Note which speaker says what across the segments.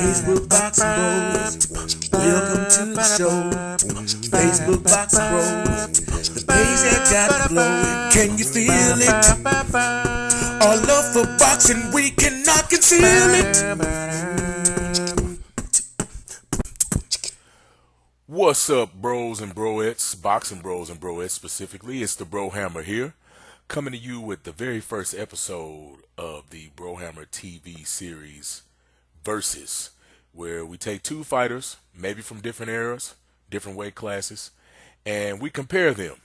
Speaker 1: Facebook Boxing Bros. Welcome to the show. Facebook Boxing Bros. The page that got the glow. Can you feel it? Our love for boxing, we cannot conceal it.
Speaker 2: What's up, bros and broettes, boxing bros and broettes specifically? It's the BroHammer here, coming to you with the very first episode of the BroHammer TV series Versus, where we take two fighters, maybe from different eras, different weight classes, and we compare them.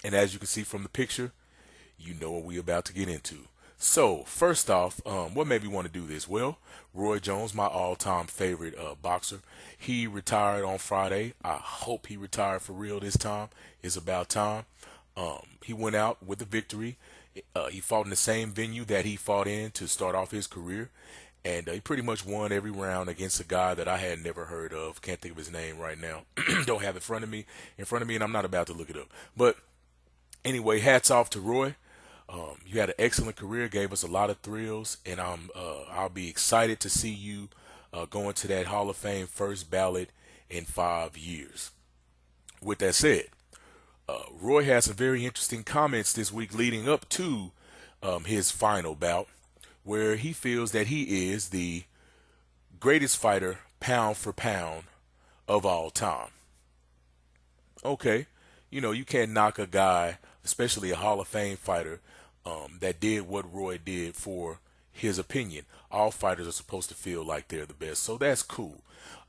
Speaker 2: And as you can see from the picture, you know what we're about to get into. So, first off, what made me want to do this? Well, Roy Jones, my all-time favorite boxer, he retired on Friday. I hope he retired for real this time. It's about time. He went out with a victory. He fought in the same venue that he fought in to start off his career. And he pretty much won every round against a guy that I had never heard of. Can't think of his name right now. Don't have it in front of me, and I'm not about to look it up. But anyway, hats off to Roy. You had an excellent career, gave us a lot of thrills, and I'll be excited to see you go into that Hall of Fame first ballot in 5 years. With that said, Roy had some very interesting comments this week leading up to his final bout, where he feels that he is the greatest fighter pound for pound of all time. Okay, you can't knock a guy, especially a Hall of Fame fighter, that did what Roy did for his opinion. All fighters are supposed to feel like they're the best, so that's cool.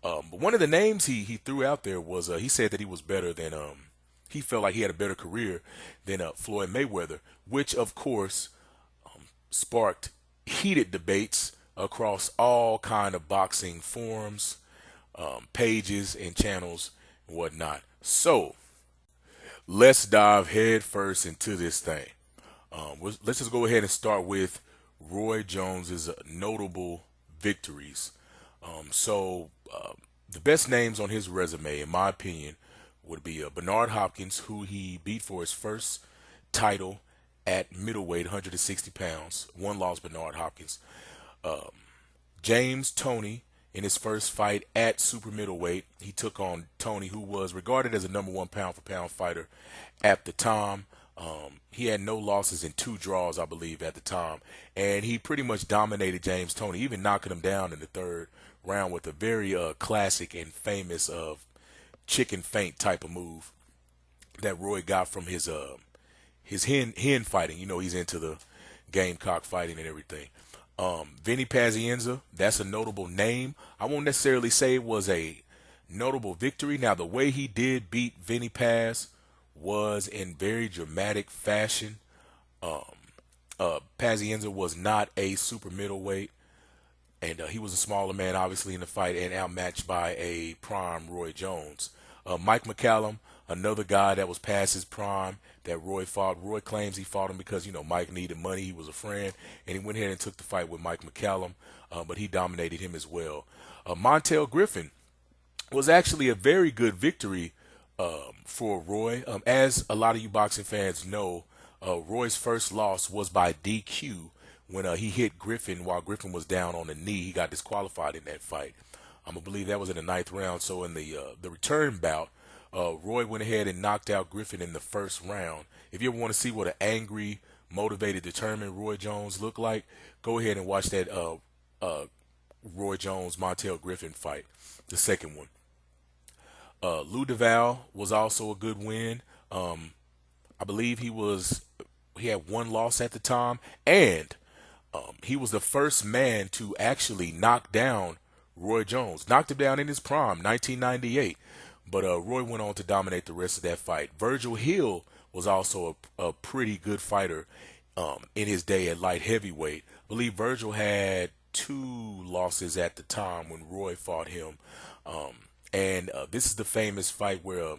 Speaker 2: But one of the names he threw out there was, he said that he was better than, he felt like he had a better career than Floyd Mayweather, which of course sparked heated debates across all kind of boxing forums, pages and channels and whatnot. So let's dive head first into this thing. Let's just go ahead and start with Roy Jones's notable victories. The best names on his resume, in my opinion, would be Bernard Hopkins, who he beat for his first title at middleweight, 160 pounds. One loss, Bernard Hopkins. James Toney, in his first fight at super middleweight, he took on Toney, who was regarded as a #1 pound for pound fighter at the time. He had no losses and 2 draws, I believe, at the time, and he pretty much dominated James Toney, even knocking him down in the 3rd round with a very classic and famous chicken feint type of move that Roy got from his hen fighting. He's into the gamecock fighting and everything. Vinny Pazienza, that's a notable name. I won't necessarily say it was a notable victory. Now, the way he did beat Vinny Paz was in very dramatic fashion. Pazienza was not a super middleweight, and he was a smaller man, obviously, in the fight, and outmatched by a prime Roy Jones. Mike McCallum, another guy that was past his prime that Roy fought. Roy claims he fought him because, Mike needed money. He was a friend, and he went ahead and took the fight with Mike McCallum, but he dominated him as well. Montel Griffin was actually a very good victory for Roy. As a lot of you boxing fans know, Roy's first loss was by DQ when he hit Griffin while Griffin was down on the knee. He got disqualified in that fight. I believe that was in the 9th round. So in the return bout, Roy went ahead and knocked out Griffin in the 1st round. If you ever want to see what an angry, motivated, determined Roy Jones looked like, go ahead and watch that Roy Jones Montel Griffin fight, the 2nd one. Lou DeVal was also a good win. I believe he had 1 loss at the time, and he was the first man to actually knock down Roy Jones. Knocked him down in his prime, 1998. But Roy went on to dominate the rest of that fight. Virgil Hill was also a pretty good fighter in his day at light heavyweight. I believe Virgil had 2 losses at the time when Roy fought him. And this is the famous fight where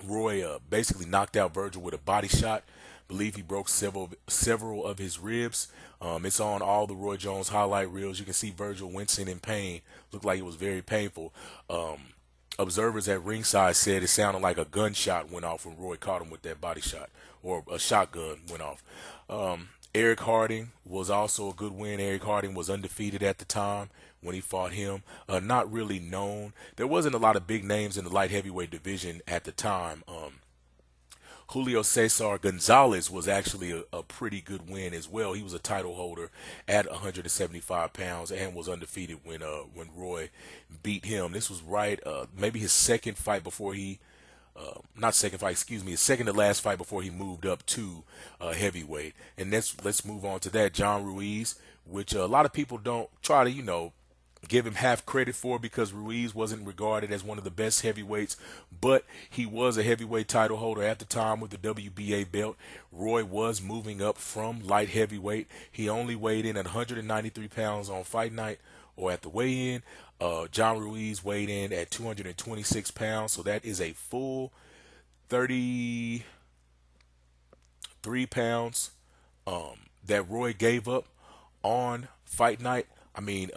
Speaker 2: Roy basically knocked out Virgil with a body shot. I believe he broke several of his ribs. It's on all the Roy Jones highlight reels. You can see Virgil wincing in pain. Looked like it was very painful. Observers at ringside said it sounded like a gunshot went off when Roy caught him with that body shot, or a shotgun went off. Eric Harding was also a good win. Eric Harding was undefeated at the time when he fought him. Not really known. There wasn't a lot of big names in the light heavyweight division at the time. Julio Cesar Gonzalez was actually a pretty good win as well. He was a title holder at 175 pounds and was undefeated when Roy beat him. This was right, maybe his second fight before he, not second fight, excuse me, his second to last fight before he moved up to heavyweight. And let's move on to that. John Ruiz, which a lot of people don't try to, give him half credit for, because Ruiz wasn't regarded as one of the best heavyweights, but he was a heavyweight title holder at the time with the WBA belt. Roy was moving up from light heavyweight. He only weighed in at 193 pounds on fight night or at the weigh-in. John Ruiz weighed in at 226 pounds, so that is a full 33 pounds that Roy gave up on fight night. I mean,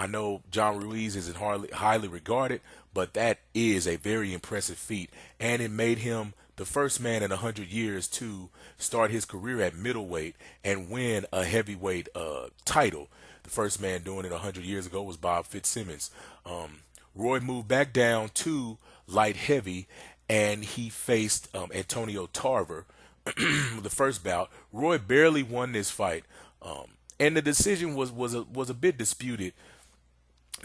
Speaker 2: I know John Ruiz isn't highly regarded, but that is a very impressive feat, and it made him the first man in 100 years to start his career at middleweight and win a heavyweight title. The first man doing it 100 years ago was Bob Fitzsimmons. Roy moved back down to light heavy, and he faced Antonio Tarver the first bout. Roy barely won this fight, and the decision was a bit disputed,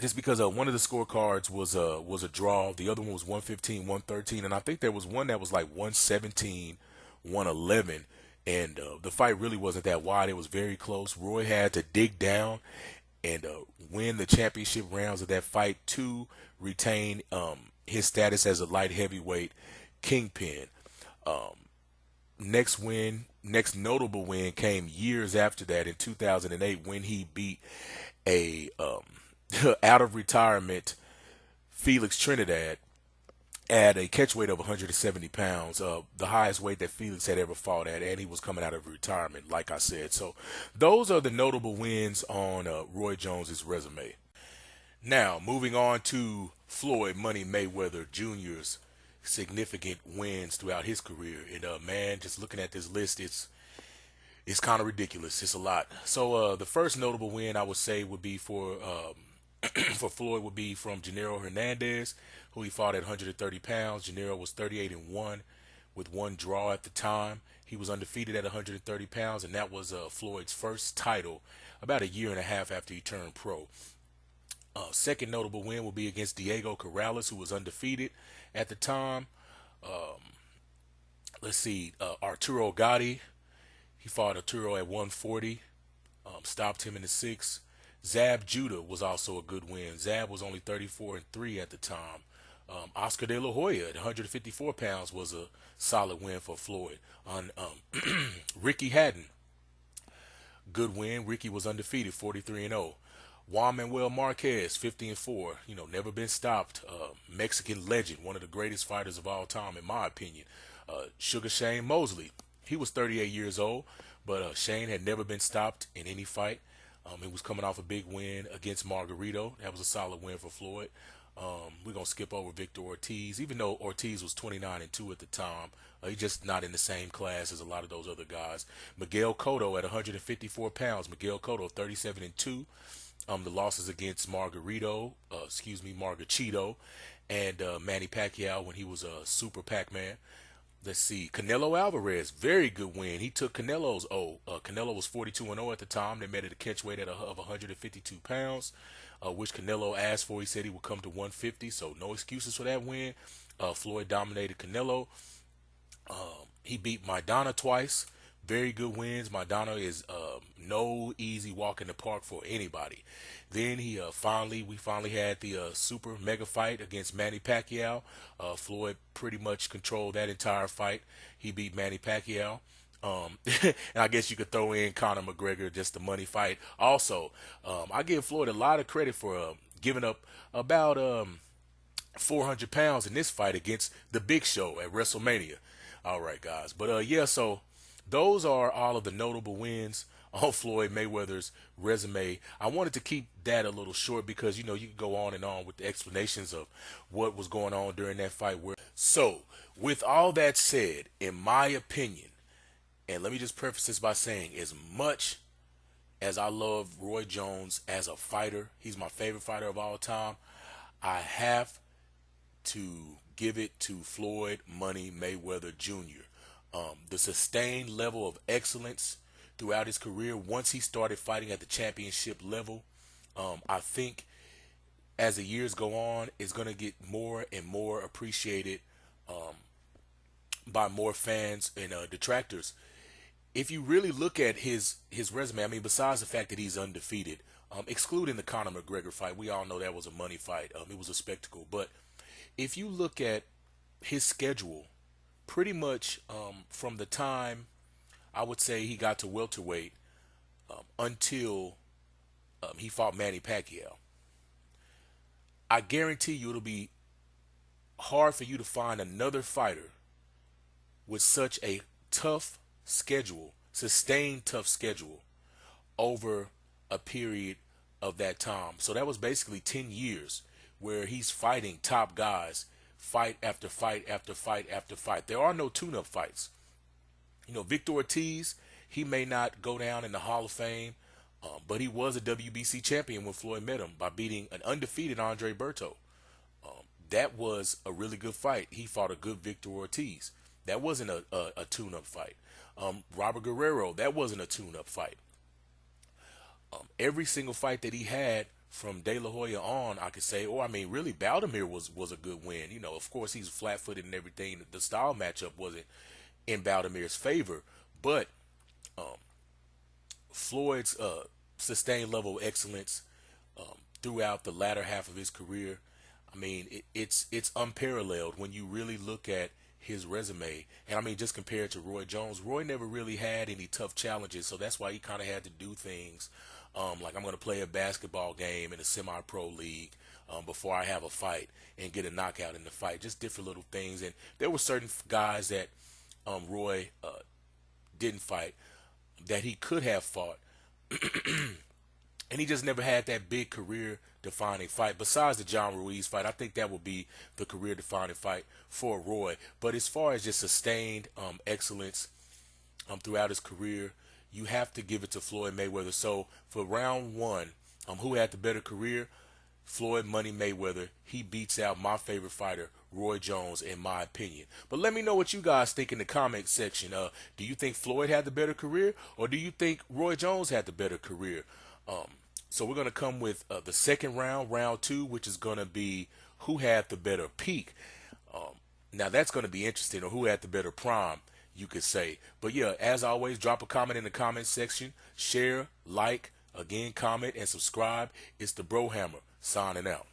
Speaker 2: just because one of the scorecards was a draw. The other one was 115-113, and I think there was one that was like 117-111, and the fight really wasn't that wide. It was very close. Roy had to dig down and win the championship rounds of that fight to retain his status as a light heavyweight kingpin. Next notable win came years after that in 2008 when he beat a out of retirement Felix Trinidad at a catchweight of 170 pounds, the highest weight that Felix had ever fought at, and he was coming out of retirement, like I said. So those are the notable wins on Roy Jones's resume. Now, moving on to Floyd Money Mayweather Jr.'s significant wins throughout his career. And man, just looking at this list, it's kind of ridiculous. It's a lot. So the first notable win I would say would be for for Floyd would be from Gennaro Hernandez, who he fought at 130 pounds. Gennaro was 38-1 with one draw at the time. He was undefeated at 130 pounds, and that was Floyd's first title about a year and a half after he turned pro. Second notable win will be against Diego Corrales, who was undefeated at the time. Let's see, Arturo Gatti. He fought Arturo at 140, stopped him in the sixth. Zab Judah was also a good win. Zab was only 34-3 at the time. Oscar De La Hoya at 154 pounds was a solid win for Floyd. On Ricky Hatton, good win. Ricky was undefeated, 43-0. Juan Manuel Marquez, 50-4. Never been stopped. Mexican legend, one of the greatest fighters of all time, in my opinion. Sugar Shane Mosley, he was 38 years old, but Shane had never been stopped in any fight. He was coming off a big win against Margarito. That was a solid win for Floyd. We're going to skip over Victor Ortiz, even though Ortiz was 29-2 at the time. He's just not in the same class as a lot of those other guys. Miguel Cotto at 154 pounds. Miguel Cotto, 37-2. The losses against Margarito, and Manny Pacquiao when he was a Super Pac-Man. Let's see, Canelo Alvarez, very good win. He took Canelo's Canelo was 42-0 at the time. They met at a catchweight of 152 pounds, which Canelo asked for. He said he would come to 150, so no excuses for that win. Floyd dominated Canelo. He beat Maidana twice. Very good wins. Maidana is no easy walk in the park for anybody. Then we finally had the super mega fight against Manny Pacquiao. Floyd pretty much controlled that entire fight. He beat Manny Pacquiao. And I guess you could throw in Conor McGregor, just the money fight. Also, I give Floyd a lot of credit for giving up about 400 pounds in this fight against the Big Show at WrestleMania. All right, guys. But yeah, so those are all of the notable wins on Floyd Mayweather's resume. I wanted to keep that a little short because, you can go on and on with the explanations of what was going on during that fight. So, with all that said, in my opinion, And let me just preface this by saying, as much as I love Roy Jones as a fighter, he's my favorite fighter of all time, I have to give it to Floyd Money Mayweather Jr. The sustained level of excellence throughout his career, once he started fighting at the championship level, I think as the years go on, it's going to get more and more appreciated by more fans and detractors. If you really look at his resume, I mean, besides the fact that he's undefeated, excluding the Conor McGregor fight, we all know that was a money fight. It was a spectacle. But if you look at his schedule, pretty much from the time I would say he got to welterweight until he fought Manny Pacquiao, I guarantee you it'll be hard for you to find another fighter with such a tough schedule, sustained tough schedule over a period of that time. So that was basically 10 years where he's fighting top guys, fight after fight after fight after fight. There are no tune-up fights. You know, Victor Ortiz, he may not go down in the Hall of Fame, but he was a WBC champion when Floyd met him by beating an undefeated Andre Berto. That was a really good fight. He fought a good Victor Ortiz. That wasn't a tune-up fight. Robert Guerrero, that wasn't a tune-up fight. Every single fight that he had from De La Hoya on, I could say, or I mean, really, Baldomir was a good win. You know, of course, he's flat-footed and everything. The style matchup wasn't in Baldomir's favor, but Floyd's sustained level of excellence throughout the latter half of his career, I mean, it's unparalleled when you really look at his resume. And I mean, just compared to Roy Jones, Roy never really had any tough challenges, so that's why he kind of had to do things like, I'm going to play a basketball game in a semi-pro league before I have a fight and get a knockout in the fight. Just different little things. And there were certain guys that Roy didn't fight that he could have fought, and he just never had that big career-defining fight. Besides the John Ruiz fight, I think that would be the career-defining fight for Roy. But as far as just sustained excellence throughout his career, you have to give it to Floyd Mayweather. So for round one, who had the better career? Floyd Money Mayweather. He beats out my favorite fighter, Roy Jones, in my opinion. But let me know what you guys think in the comment section. Do you think Floyd had the better career, or do you think Roy Jones had the better career? So we're going to come with the second round, round two, which is going to be who had the better peak. Now that's going to be interesting, or who had the better prime, you could say. But yeah, as always, drop a comment in the comment section. Share, like, again, comment, and subscribe. It's the BroHammer signing out.